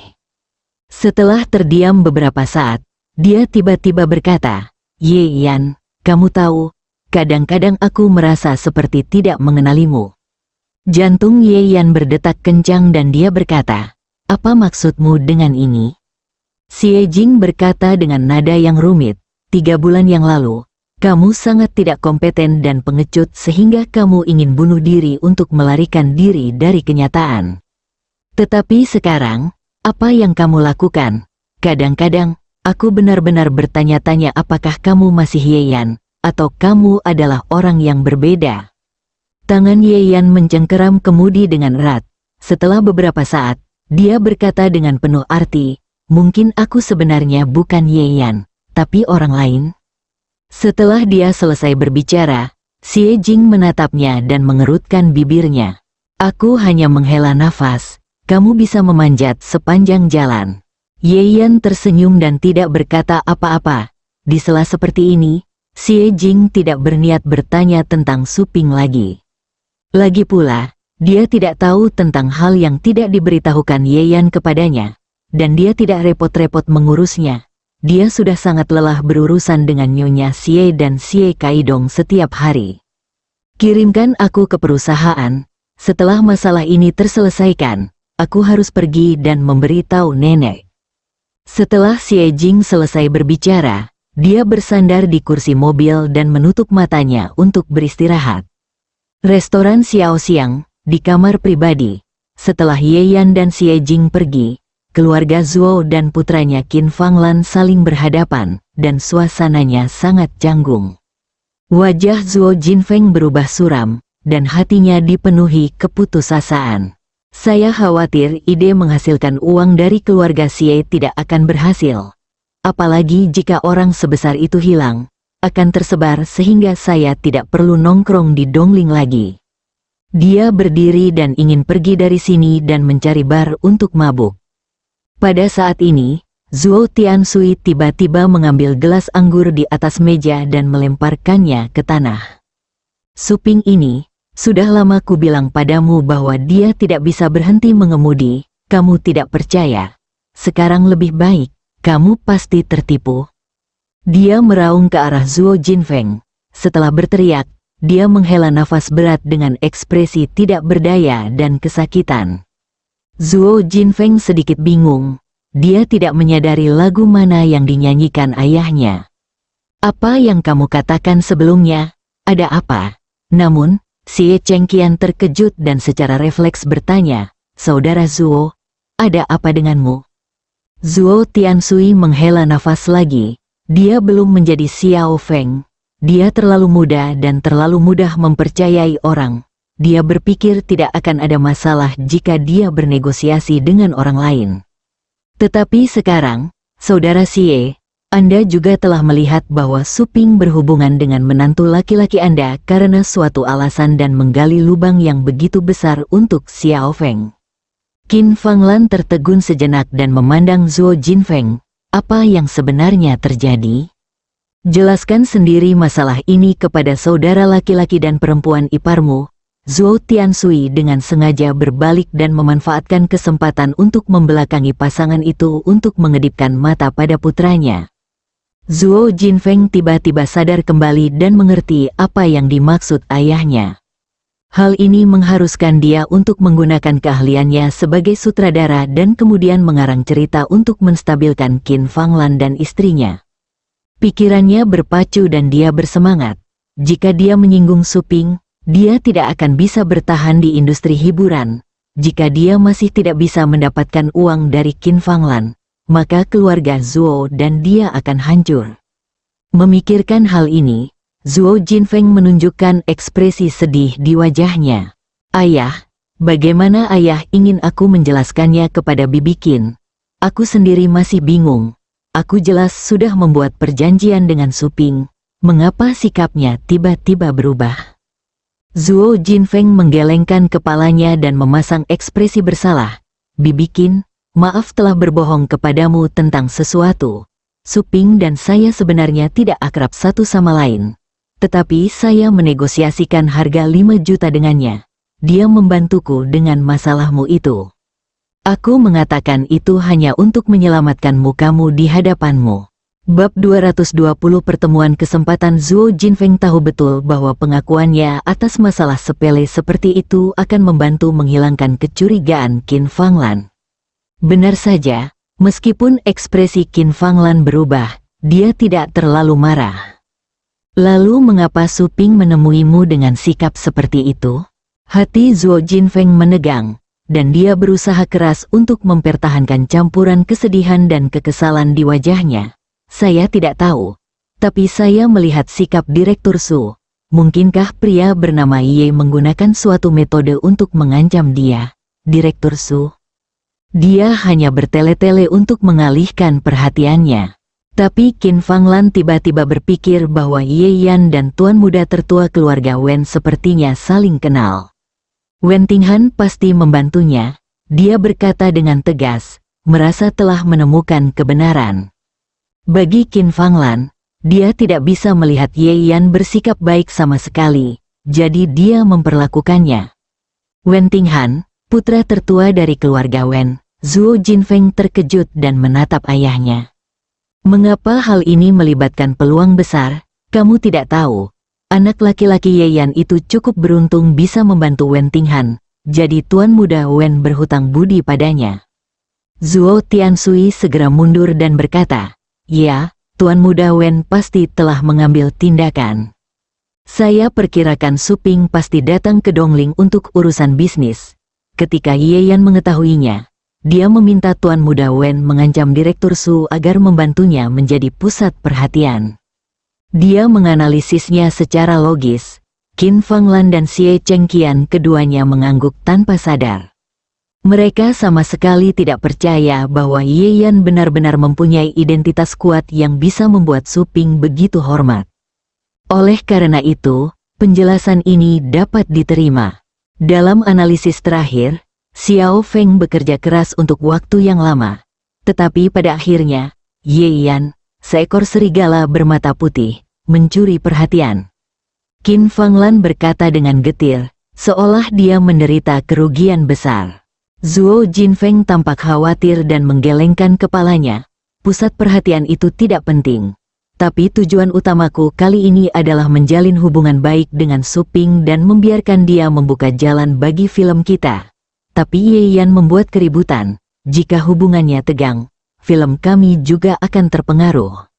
Setelah terdiam beberapa saat, dia tiba-tiba berkata, Ye Yan, kamu tahu, kadang-kadang aku merasa seperti tidak mengenalimu. Jantung Ye Yan berdetak kencang dan dia berkata, apa maksudmu dengan ini? Xie Jing berkata dengan nada yang rumit, 3 bulan yang lalu, kamu sangat tidak kompeten dan pengecut sehingga kamu ingin bunuh diri untuk melarikan diri dari kenyataan. Tetapi sekarang, apa yang kamu lakukan? Kadang-kadang, aku benar-benar bertanya-tanya apakah kamu masih Ye Yan, atau kamu adalah orang yang berbeda. Tangan Ye Yan mencengkeram kemudi dengan erat. Setelah beberapa saat, dia berkata dengan penuh arti, mungkin aku sebenarnya bukan Ye Yan, tapi orang lain? Setelah dia selesai berbicara, Xie Jing menatapnya dan mengerutkan bibirnya. Aku hanya menghela nafas, kamu bisa memanjat sepanjang jalan. Ye Yan tersenyum dan tidak berkata apa-apa. Di sela seperti ini, Xie Jing tidak berniat bertanya tentang Su Ping lagi. Lagi pula, dia tidak tahu tentang hal yang tidak diberitahukan Ye Yan kepadanya, dan dia tidak repot-repot mengurusnya. Dia sudah sangat lelah berurusan dengan Nyonya Xie dan Xie Kaidong setiap hari. Kirimkan aku ke perusahaan. Setelah masalah ini terselesaikan, aku harus pergi dan memberitahu nenek. Setelah Xie Jing selesai berbicara, dia bersandar di kursi mobil dan menutup matanya untuk beristirahat. Restoran Xiaoxiang, di kamar pribadi. Setelah Ye Yan dan Xie Jing pergi, keluarga Zuo dan putranya Qin Fanglan saling berhadapan, dan suasananya sangat canggung. Wajah Zuo Jinfeng berubah suram, dan hatinya dipenuhi keputusasaan. Saya khawatir ide menghasilkan uang dari keluarga Xie tidak akan berhasil. Apalagi jika orang sebesar itu hilang, akan tersebar sehingga saya tidak perlu nongkrong di Dongling lagi. Dia berdiri dan ingin pergi dari sini dan mencari bar untuk mabuk. Pada saat ini, Zuo Tiansui tiba-tiba mengambil gelas anggur di atas meja dan melemparkannya ke tanah. Su Ping ini, sudah lama ku bilang padamu bahwa dia tidak bisa berhenti mengemudi, kamu tidak percaya. Sekarang lebih baik, kamu pasti tertipu. Dia meraung ke arah Zuo Jinfeng. Setelah berteriak, dia menghela nafas berat dengan ekspresi tidak berdaya dan kesakitan. Zuo Jinfeng sedikit bingung. Dia tidak menyadari lagu mana yang dinyanyikan ayahnya. Apa yang kamu katakan sebelumnya? Ada apa? Namun, Xie Chengqian terkejut dan secara refleks bertanya, Saudara Zuo, ada apa denganmu? Zuo Tiansui menghela nafas lagi. Dia belum menjadi Xiao Feng. Dia terlalu muda dan terlalu mudah mempercayai orang. Dia berpikir tidak akan ada masalah jika dia bernegosiasi dengan orang lain. Tetapi sekarang, Saudara Xie, Anda juga telah melihat bahwa Su Ping berhubungan dengan menantu laki-laki Anda karena suatu alasan dan menggali lubang yang begitu besar untuk Xiao Feng. Qin Fanglan tertegun sejenak dan memandang Zuo Jinfeng. Apa yang sebenarnya terjadi? Jelaskan sendiri masalah ini kepada saudara laki-laki dan perempuan iparmu. Zuo Tiansui dengan sengaja berbalik dan memanfaatkan kesempatan untuk membelakangi pasangan itu untuk mengedipkan mata pada putranya. Zuo Jinfeng tiba-tiba sadar kembali dan mengerti apa yang dimaksud ayahnya. Hal ini mengharuskan dia untuk menggunakan keahliannya sebagai sutradara dan kemudian mengarang cerita untuk menstabilkan Qin Fanglan dan istrinya. Pikirannya berpacu dan dia bersemangat. Jika dia menyinggung Su Ping, dia tidak akan bisa bertahan di industri hiburan. Jika dia masih tidak bisa mendapatkan uang dari Qin Fanglan, maka keluarga Zuo dan dia akan hancur. Memikirkan hal ini, Zuo Jinfeng menunjukkan ekspresi sedih di wajahnya. Ayah, bagaimana ayah ingin aku menjelaskannya kepada Bibi Qin? Aku sendiri masih bingung. Aku jelas sudah membuat perjanjian dengan Su Ping. Mengapa sikapnya tiba-tiba berubah? Zuo Jinfeng menggelengkan kepalanya dan memasang ekspresi bersalah. Bibi Qin, maaf telah berbohong kepadamu tentang sesuatu. Su Ping dan saya sebenarnya tidak akrab satu sama lain. Tetapi saya menegosiasikan harga 5 juta dengannya. Dia membantuku dengan masalahmu itu. Aku mengatakan itu hanya untuk menyelamatkan mukamu di hadapanmu. Bab 220 Pertemuan Kesempatan. Zuo Jinfeng tahu betul bahwa pengakuannya atas masalah sepele seperti itu akan membantu menghilangkan kecurigaan Qin Fanglan. Benar saja, meskipun ekspresi Qin Fanglan berubah, dia tidak terlalu marah. Lalu mengapa Su Ping menemuimu dengan sikap seperti itu? Hati Zuo Jinfeng menegang, dan dia berusaha keras untuk mempertahankan campuran kesedihan dan kekesalan di wajahnya. Saya tidak tahu, tapi saya melihat sikap Direktur Su. Mungkinkah pria bernama Ye menggunakan suatu metode untuk mengancam dia, Direktur Su? Dia hanya bertele-tele untuk mengalihkan perhatiannya. Tapi Qin Fanglan tiba-tiba berpikir bahwa Ye Yan dan tuan muda tertua keluarga Wen sepertinya saling kenal. Wen Tinghan pasti membantunya, dia berkata dengan tegas, merasa telah menemukan kebenaran. Bagi Qin Fanglan, dia tidak bisa melihat Ye Yan bersikap baik sama sekali, jadi dia memperlakukannya. Wen Tinghan, putra tertua dari keluarga Wen, Zhuo Jinfeng terkejut dan menatap ayahnya. Mengapa hal ini melibatkan peluang besar? Kamu tidak tahu. Anak laki-laki Ye Yan itu cukup beruntung bisa membantu Wen Tinghan, jadi tuan muda Wen berhutang budi padanya. Zhuo Tiansui segera mundur dan berkata, ya, tuan muda Wen pasti telah mengambil tindakan. Saya perkirakan Su Ping pasti datang ke Dongling untuk urusan bisnis. Ketika Ye Yan mengetahuinya, dia meminta tuan muda Wen mengancam Direktur Su agar membantunya menjadi pusat perhatian. Dia menganalisisnya secara logis. Qin Fanglan dan Xie Chengqian keduanya mengangguk tanpa sadar. Mereka sama sekali tidak percaya bahwa Ye Yan benar-benar mempunyai identitas kuat yang bisa membuat Su Ping begitu hormat. Oleh karena itu, penjelasan ini dapat diterima. Dalam analisis terakhir, Xiao Feng bekerja keras untuk waktu yang lama. Tetapi pada akhirnya, Ye Yan, seekor serigala bermata putih, mencuri perhatian. Qin Fanglan berkata dengan getir, seolah dia menderita kerugian besar. Zhuo Jinfeng tampak khawatir dan menggelengkan kepalanya. Pusat perhatian itu tidak penting. Tapi tujuan utamaku kali ini adalah menjalin hubungan baik dengan Su Ping dan membiarkan dia membuka jalan bagi film kita. Tapi Ye Yan membuat keributan. Jika hubungannya tegang, film kami juga akan terpengaruh.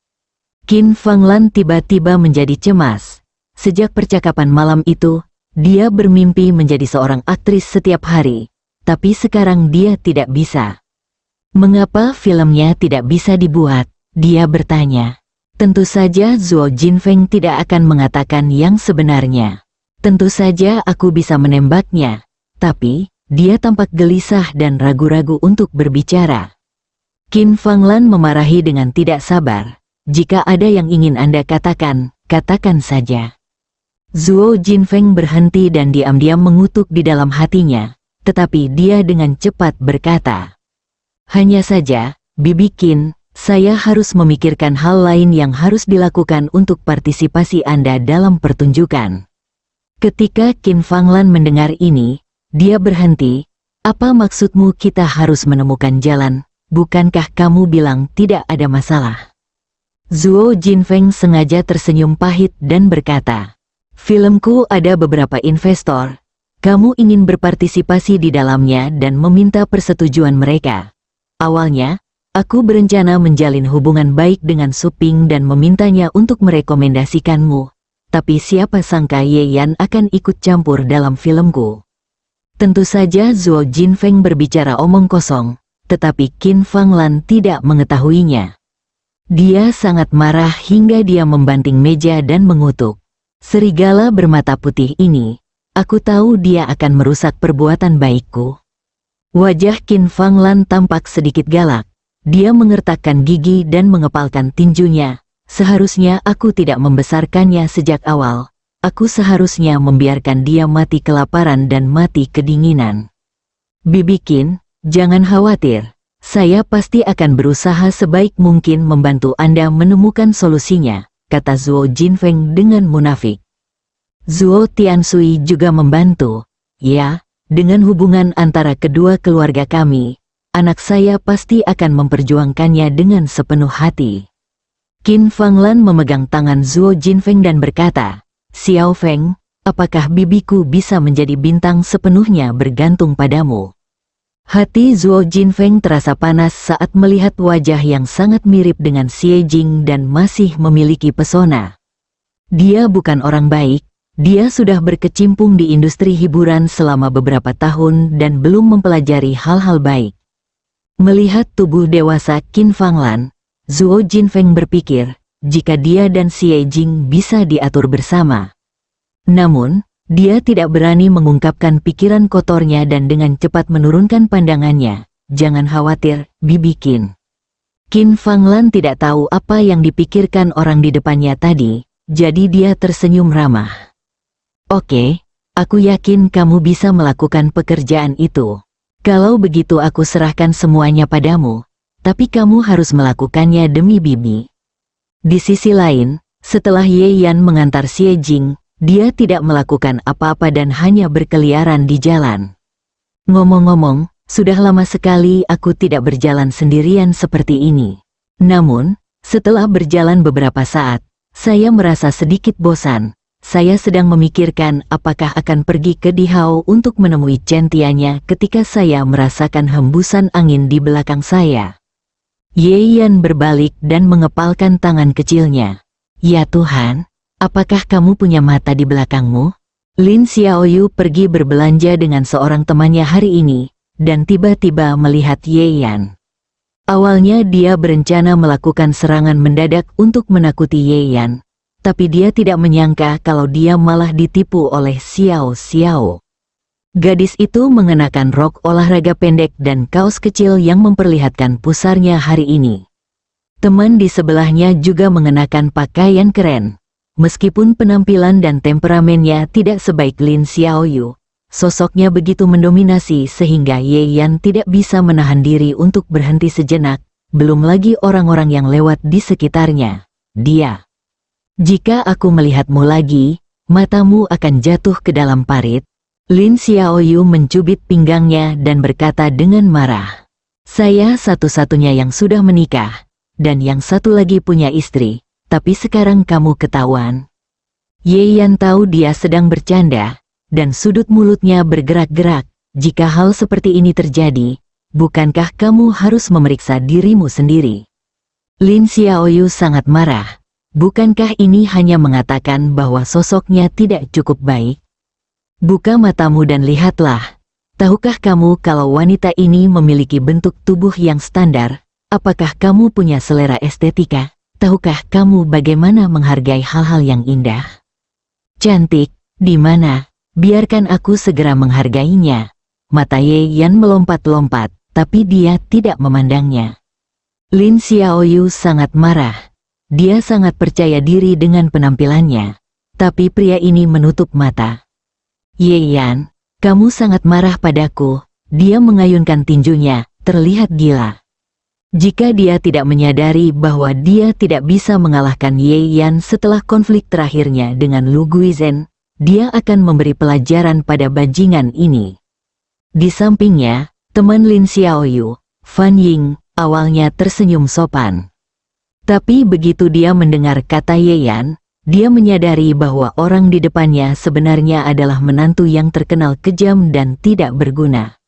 Qin Fanglan tiba-tiba menjadi cemas. Sejak percakapan malam itu, dia bermimpi menjadi seorang aktris setiap hari. Tapi sekarang dia tidak bisa. Mengapa filmnya tidak bisa dibuat? Dia bertanya. Tentu saja Zhuo Jinfeng tidak akan mengatakan yang sebenarnya. Tentu saja aku bisa menembaknya. Tapi dia tampak gelisah dan ragu-ragu untuk berbicara. Qin Fanglan memarahi dengan tidak sabar. Jika ada yang ingin Anda katakan, katakan saja. Zhuo Jinfeng berhenti dan diam-diam mengutuk di dalam hatinya, tetapi dia dengan cepat berkata, hanya saja, Bibi Qin, saya harus memikirkan hal lain yang harus dilakukan untuk partisipasi Anda dalam pertunjukan. Ketika Qin Fanglan mendengar ini, dia berhenti. Apa maksudmu kita harus menemukan jalan? Bukankah kamu bilang tidak ada masalah? Zhuo Jinfeng sengaja tersenyum pahit dan berkata, filmku ada beberapa investor. Kamu ingin berpartisipasi di dalamnya dan meminta persetujuan mereka. Awalnya, aku berencana menjalin hubungan baik dengan Su Ping dan memintanya untuk merekomendasikanmu. Tapi siapa sangka Ye Yan akan ikut campur dalam filmku. Tentu saja Zhuo Jinfeng berbicara omong kosong, tetapi Qin Fanglan tidak mengetahuinya. Dia sangat marah hingga dia membanting meja dan mengutuk. Serigala bermata putih ini, aku tahu dia akan merusak perbuatan baikku. Wajah Qin Fanglan tampak sedikit galak. Dia mengertakkan gigi dan mengepalkan tinjunya. Seharusnya aku tidak membesarkannya sejak awal. Aku seharusnya membiarkan dia mati kelaparan dan mati kedinginan. Bibi Qin, jangan khawatir. Saya pasti akan berusaha sebaik mungkin membantu Anda menemukan solusinya, kata Zhuo Jinfeng dengan munafik. Zhuo Tiansui juga membantu. Ya, dengan hubungan antara kedua keluarga kami, anak saya pasti akan memperjuangkannya dengan sepenuh hati. Qin Fanglan memegang tangan Zhuo Jinfeng dan berkata, Xiao Feng, apakah bibiku bisa menjadi bintang sepenuhnya bergantung padamu? Hati Zhuo Jinfeng terasa panas saat melihat wajah yang sangat mirip dengan Xie Jing dan masih memiliki pesona. Dia bukan orang baik, dia sudah berkecimpung di industri hiburan selama beberapa tahun dan belum mempelajari hal-hal baik. Melihat tubuh dewasa Qin Fanglan, Zhuo Jinfeng berpikir, jika dia dan Xie Jing bisa diatur bersama. Namun, dia tidak berani mengungkapkan pikiran kotornya dan dengan cepat menurunkan pandangannya. Jangan khawatir, Bibi Qin. Qin Fanglan tidak tahu apa yang dipikirkan orang di depannya tadi, jadi dia tersenyum ramah. Oke, aku yakin kamu bisa melakukan pekerjaan itu. Kalau begitu aku serahkan semuanya padamu, tapi kamu harus melakukannya demi bibi. Di sisi lain, setelah Ye Yan mengantar Xie Jing, dia tidak melakukan apa-apa dan hanya berkeliaran di jalan. Ngomong-ngomong, sudah lama sekali aku tidak berjalan sendirian seperti ini. Namun, setelah berjalan beberapa saat, saya merasa sedikit bosan. Saya sedang memikirkan apakah akan pergi ke Dihao untuk menemui Chen Tianya ketika saya merasakan hembusan angin di belakang saya. Ye Yan berbalik dan mengepalkan tangan kecilnya. Ya Tuhan, apakah kamu punya mata di belakangmu? Lin Xiaoyu pergi berbelanja dengan seorang temannya hari ini, dan tiba-tiba melihat Ye Yan. Awalnya dia berencana melakukan serangan mendadak untuk menakuti Ye Yan, tapi dia tidak menyangka kalau dia malah ditipu oleh Xiao Xiao. Gadis itu mengenakan rok olahraga pendek dan kaos kecil yang memperlihatkan pusarnya hari ini. Teman di sebelahnya juga mengenakan pakaian keren. Meskipun penampilan dan temperamennya tidak sebaik Lin Xiaoyu, sosoknya begitu mendominasi sehingga Ye Yan tidak bisa menahan diri untuk berhenti sejenak, belum lagi orang-orang yang lewat di sekitarnya. Dia. Jika aku melihatmu lagi, matamu akan jatuh ke dalam parit. Lin Xiaoyu mencubit pinggangnya dan berkata dengan marah. Saya satu-satunya yang sudah menikah, dan yang satu lagi punya istri. Tapi sekarang kamu ketahuan. Ye Yan tahu dia sedang bercanda, dan sudut mulutnya bergerak-gerak. Jika hal seperti ini terjadi, bukankah kamu harus memeriksa dirimu sendiri? Lin Xiaoyu sangat marah. Bukankah ini hanya mengatakan bahwa sosoknya tidak cukup baik? Buka matamu dan lihatlah. Tahukah kamu kalau wanita ini memiliki bentuk tubuh yang standar? Apakah kamu punya selera estetika? Tahukah kamu bagaimana menghargai hal-hal yang indah? Cantik, di mana? Biarkan aku segera menghargainya. Mata Ye Yan melompat-lompat, tapi dia tidak memandangnya. Lin Xiaoyu sangat marah. Dia sangat percaya diri dengan penampilannya. Tapi pria ini menutup mata. Ye Yan, kamu sangat marah padaku. Dia mengayunkan tinjunya, terlihat gila. Jika dia tidak menyadari bahwa dia tidak bisa mengalahkan Ye Yan setelah konflik terakhirnya dengan Lu Guizhen, dia akan memberi pelajaran pada bajingan ini. Di sampingnya, teman Lin Xiaoyu, Fan Ying, awalnya tersenyum sopan. Tapi begitu dia mendengar kata Ye Yan, dia menyadari bahwa orang di depannya sebenarnya adalah menantu yang terkenal kejam dan tidak berguna.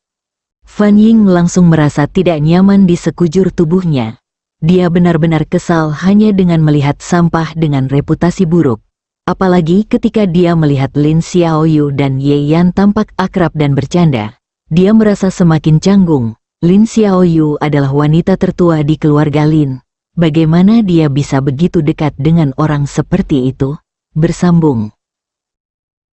Fan Ying langsung merasa tidak nyaman di sekujur tubuhnya. Dia benar-benar kesal hanya dengan melihat sampah dengan reputasi buruk. Apalagi ketika dia melihat Lin Xiaoyu dan Ye Yan tampak akrab dan bercanda. Dia merasa semakin canggung. Lin Xiaoyu adalah wanita tertua di keluarga Lin. Bagaimana dia bisa begitu dekat dengan orang seperti itu? Bersambung.